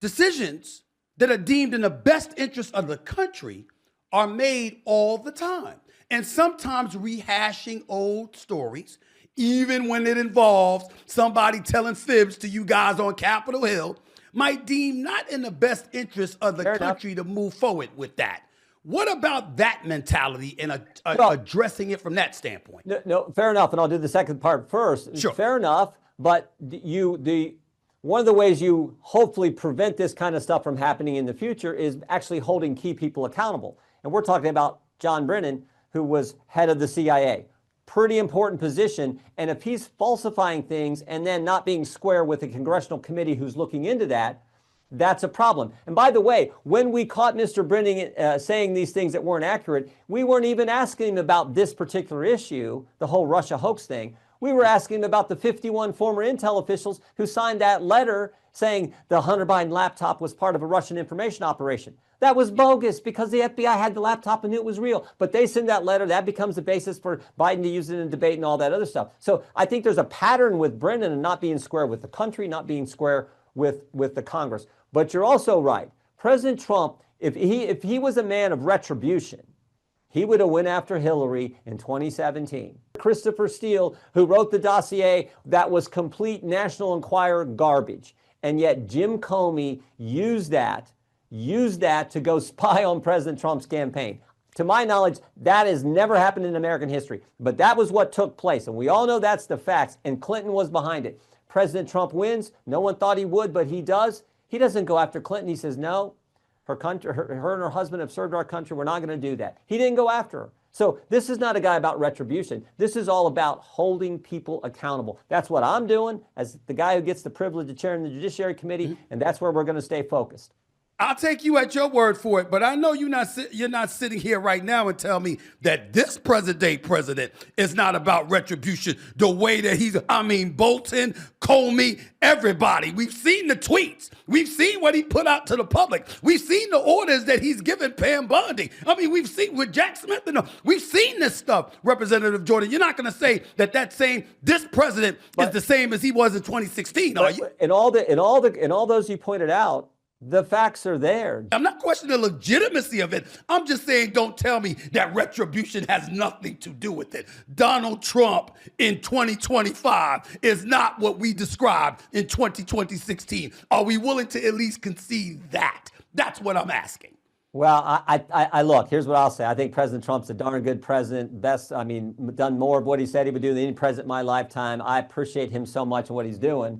Decisions that are deemed in the best interest of the country are made all the time. And sometimes rehashing old stories, even when it involves somebody telling fibs to you guys on Capitol Hill, might deem not in the best interest of the country to move forward with that. What about that mentality and addressing it from that standpoint? No, fair enough. And I'll do the second part first. Sure. Fair enough. But one of the ways you hopefully prevent this kind of stuff from happening in the future is actually holding key people accountable. And we're talking about John Brennan, who was head of the CIA. Pretty important position. And if he's falsifying things and then not being square with the congressional committee who's looking into that, that's a problem. And by the way, when we caught Mr. Brennan saying these things that weren't accurate, we weren't even asking him about this particular issue, the whole Russia hoax thing. We were asking him about the 51 former intel officials who signed that letter saying the Hunter Biden laptop was part of a Russian information operation. That was bogus because the FBI had the laptop and knew it was real. But they send that letter. That becomes the basis for Biden to use it in a debate and all that other stuff. So I think there's a pattern with Brennan and not being square with the country, not being square with the Congress. But you're also right. President Trump, if he was a man of retribution, he would have went after Hillary in 2017. Christopher Steele, who wrote the dossier that was complete National Enquirer garbage. And yet Jim Comey used that to go spy on President Trump's campaign. To my knowledge, that has never happened in American history. But that was what took place. And we all know that's the facts. And Clinton was behind it. President Trump wins. No one thought he would, but he does. He doesn't go after Clinton. He says, no, her and her husband have served our country. We're not going to do that. He didn't go after her. So this is not a guy about retribution. This is all about holding people accountable. That's what I'm doing as the guy who gets the privilege of chairing the Judiciary Committee, and that's where we're going to stay focused. I'll take you at your word for it, but I know you're not sitting here right now and tell me that this present day president is not about retribution the way that Bolton, Comey, everybody. We've seen the tweets. We've seen what he put out to the public. We've seen the orders that he's given Pam Bondi. We've seen with Jack Smith. We've seen this stuff, Representative Jordan. You're not going to say that this president is the same as he was in 2016, are you? In all those you pointed out, the facts are there. I'm not questioning the legitimacy of it. I'm just saying, don't tell me that retribution has nothing to do with it. Donald Trump in 2025 is not what we described in 2016. Are we willing to at least concede that? That's what I'm asking. Well, I look, here's what I'll say. I think President Trump's a darn good president. Done more of what he said he would do than any president in my lifetime. I appreciate him so much and what he's doing.